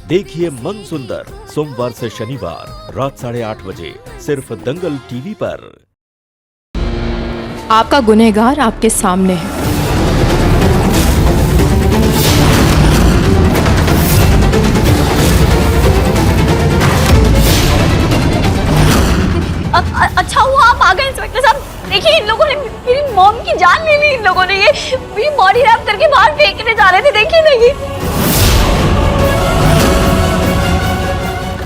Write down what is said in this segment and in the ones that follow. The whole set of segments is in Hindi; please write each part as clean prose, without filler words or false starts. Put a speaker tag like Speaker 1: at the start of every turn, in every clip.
Speaker 1: देखिए मन सुंदर सोमवार से शनिवार रात 8:30 बजे सिर्फ दंगल टीवी पर।
Speaker 2: आपका गुनहगार आपके सामने है।
Speaker 3: अच्छा हुआ आप आ गए इंस्पेक्टर साहब। देखिए इन लोगों ने मेरी मॉम की जान ले ली। इन लोगों ने ये बॉडी रैप करके बाहर फेंकने जा रहे थे। देखिए ना ये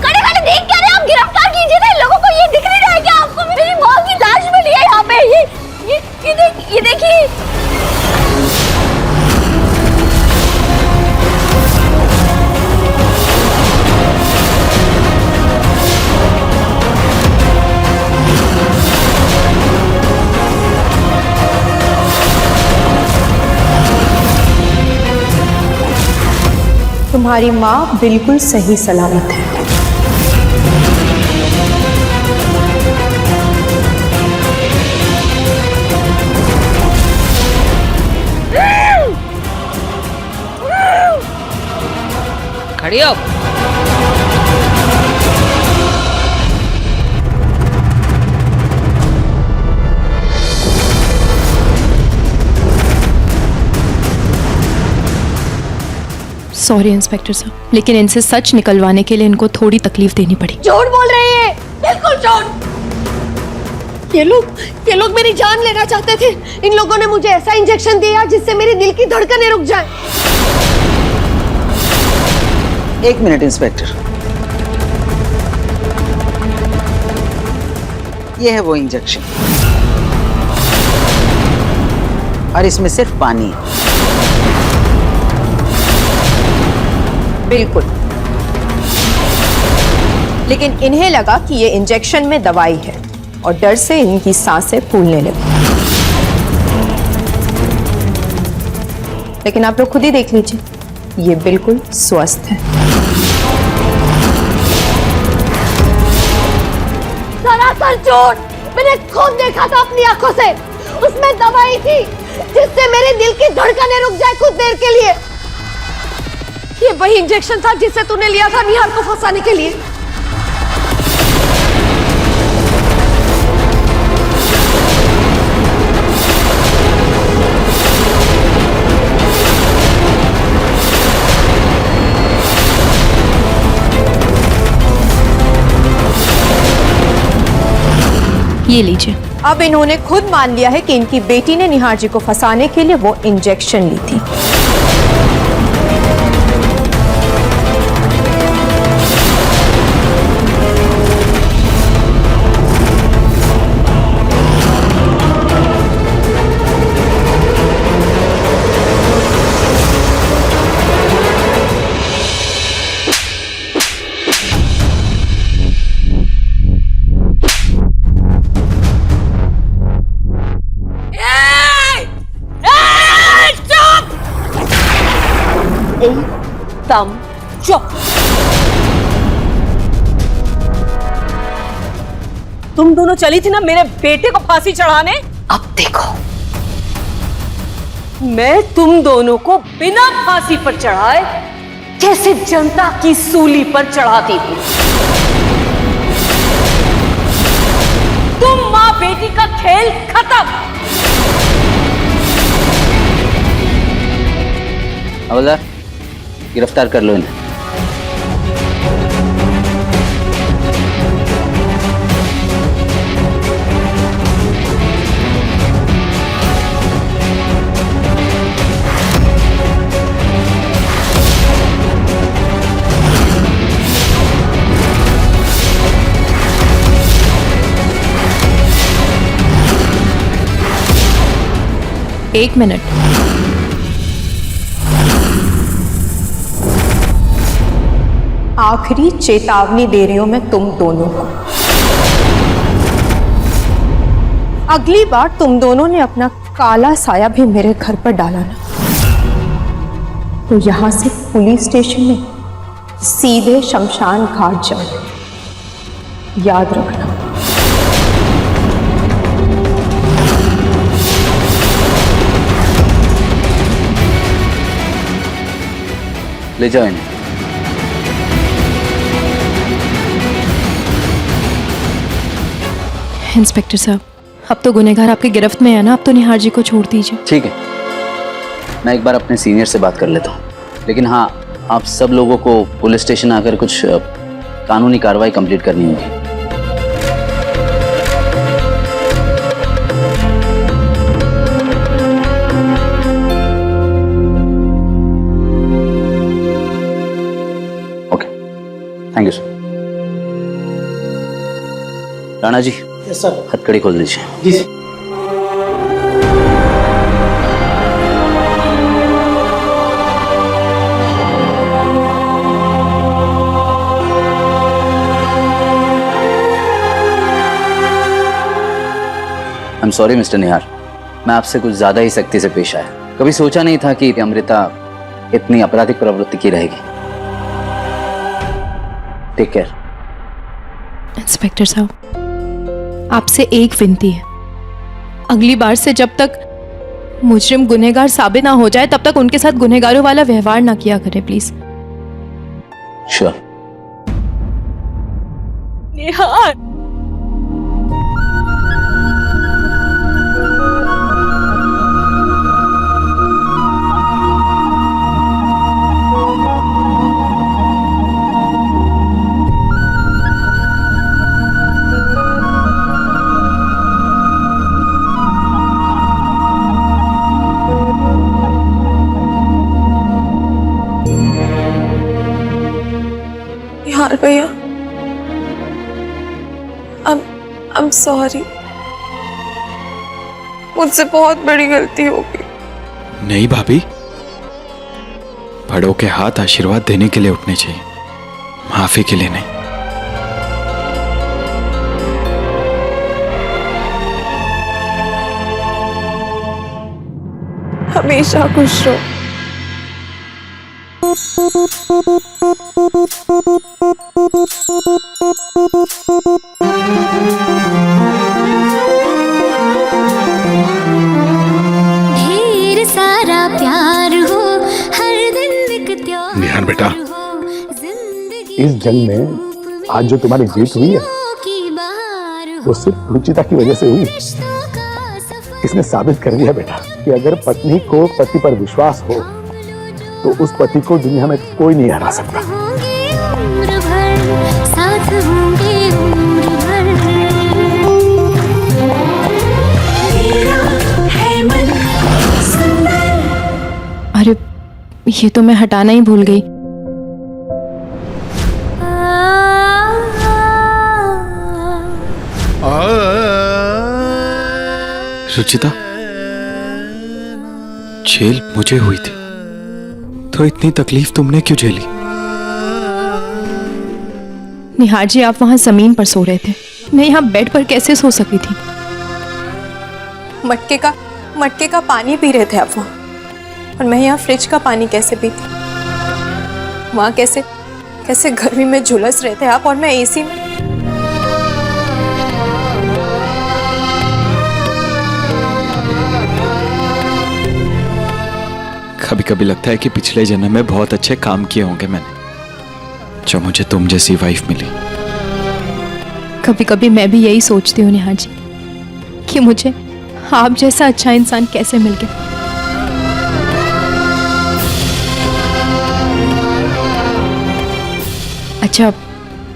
Speaker 3: खड़े खड़े देख क्या रहे हैं आप? गिरफ्तार कीजिए ना इन लोगों को। ये दिख नहीं रहा है क्या आपको? मेरी मॉम की लाश मिली है यहाँ पे। ये देखिए।
Speaker 2: तुम्हारी माँ बिल्कुल सही सलामत है।
Speaker 4: खड़ी हो।
Speaker 2: सॉरी इंस्पेक्टर साहब, लेकिन इनसे सच निकलवाने के लिए इनको थोड़ी तकलीफ देनी पड़ी।
Speaker 3: झूठ बोल रही है, बिल्कुल झूठ। ये लोग मेरी जान लेना चाहते थे। इन लोगों ने मुझे ऐसा इंजेक्शन दिया जिससे मेरे दिल की धड़कनें रुक जाए।
Speaker 5: एक मिनट इंस्पेक्टर, ये है वो इंजेक्शन और इसमें सिर्फ पानी है।
Speaker 2: बिल्कुल, लेकिन इन्हें लगा कि ये इंजेक्शन में दवाई है और डर से इनकी सांसें फूलने लगी। लेकिन आप लोग खुद ही देख लीजिए, ये बिल्कुल स्वस्थ है।
Speaker 3: सरासर झूठ। मैंने खुद देखा था अपनी आंखों से। उसमें दवाई थी जिससे मेरे दिल की धड़कनें रुक जाए कुछ देर के लिए। ये वही इंजेक्शन था जिसे तूने लिया था निहार को फंसाने के लिए।
Speaker 2: ये लीजिए। अब इन्होंने खुद मान लिया है कि इनकी बेटी ने निहार जी को फंसाने के लिए वो इंजेक्शन ली थी।
Speaker 3: एकदम चुप। तुम दोनों चली थी ना मेरे बेटे को फांसी चढ़ाने। अब देखो मैं तुम दोनों को बिना फांसी पर चढ़ाए कैसे जनता की सूली पर चढ़ाती थी। तुम मां बेटी का खेल खत्म।
Speaker 5: हवलदार, गिरफ्तार कर लो इन्हें।
Speaker 2: एक मिनट। आखिरी चेतावनी दे रही हूं मैं तुम दोनों को। अगली बार तुम दोनों ने अपना काला साया भी मेरे घर पर डाला ना, तो यहां से पुलिस स्टेशन में सीधे शमशान घाट जाओ। याद रखना।
Speaker 5: ले जाओ इन्हें।
Speaker 2: इंस्पेक्टर साहब, अब तो गुनहगार आपकी गिरफ्त में है ना, अब तो निहार जी को छोड़ दीजिए।
Speaker 5: ठीक है, मैं एक बार अपने सीनियर से बात कर लेता हूँ, लेकिन हाँ, आप सब लोगों को पुलिस स्टेशन आकर कुछ कानूनी कार्रवाई कंप्लीट करनी होगी। Okay, thank you sir. Rana ji,
Speaker 6: yes sir.
Speaker 5: हथकड़ी खोल दीजिए।
Speaker 6: जी sir.
Speaker 5: I am sorry mister Nihar, मैं आपसे कुछ ज्यादा ही सख्ती से पेश आया। कभी सोचा नहीं था कि अमृता इतनी आपराधिक प्रवृत्ति की रहेगी। Take care.
Speaker 2: इंस्पेक्टर साहब, आपसे एक विनती है, अगली बार से जब तक मुजरिम गुनहगार साबित ना हो जाए तब तक उनके साथ गुनहगारों वाला व्यवहार ना किया करें प्लीज।
Speaker 5: श्योर।
Speaker 2: निहार,
Speaker 7: निहार भैया, I'm sorry, मुझसे बहुत बड़ी गलती हो गई।
Speaker 8: नहीं भाभी, बड़ों के हाथ आशीर्वाद देने के लिए उठने चाहिए, माफी के लिए नहीं।
Speaker 7: हमेशा खुश रहो।
Speaker 9: ढेर सारा प्यार हो, हर दिन एक त्योहार।
Speaker 10: निहार बेटा,
Speaker 9: हो, जिंदगी
Speaker 10: इस जंग में आज जो तुम्हारी जीत हुई है
Speaker 9: की बहार हो,
Speaker 10: वो सिर्फ रुचिता की वजह से हुई।
Speaker 9: रिश्तों का सफर
Speaker 10: इसने साबित कर दिया बेटा कि अगर पत्नी को पति पर विश्वास हो तो उस पति को दुनिया में कोई नहीं हरा सकता।
Speaker 9: होंगे उम्र भर, साथ होंगे उम्र भर। मेरा है मन सुंदर।
Speaker 2: अरे ये तो मैं हटाना ही भूल गई।
Speaker 8: रुचिता, जेल मुझे हुई थी तो इतनी तकलीफ तुमने क्यों झेली?
Speaker 2: निहार जी, आप वहां जमीन पर सो रहे थे, मैं यहाँ बेड पर कैसे सो सकी थी?
Speaker 7: मटके का पानी पी रहे थे आप वहाँ, और मैं यहाँ फ्रिज का पानी कैसे पीती? वहाँ कैसे गर्मी में झुलस रहे थे आप और मैं एसी में।
Speaker 8: कभी कभी लगता है कि पिछले जन्म में बहुत अच्छे काम किए होंगे मैंने, जो मुझे तुम जैसी वाइफ मिली।
Speaker 2: कभी कभी मैं भी यही सोचती हूँ निहार जी कि मुझे आप जैसा अच्छा इंसान कैसे मिल गया। अच्छा,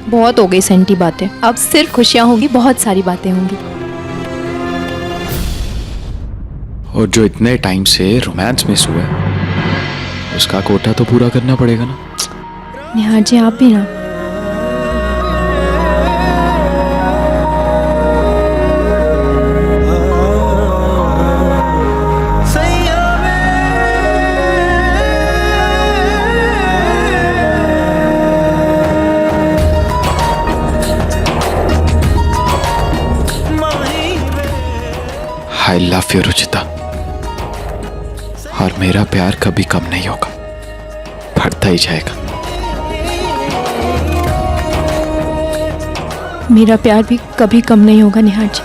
Speaker 2: बहुत हो गई सेंटी बातें, अब सिर्फ खुशियां होंगी, बहुत सारी बातें होंगी।
Speaker 8: और जो इतने टाइम से रोमांस मिस हुआ है उसका कोटा तो पूरा करना पड़ेगा ना।
Speaker 2: निहार जी, आप भी ना।
Speaker 8: आई लव यू रुचिता, और मेरा प्यार कभी कम नहीं होगा, बढ़ता ही जाएगा।
Speaker 2: मेरा प्यार भी कभी कम नहीं होगा निहार जी।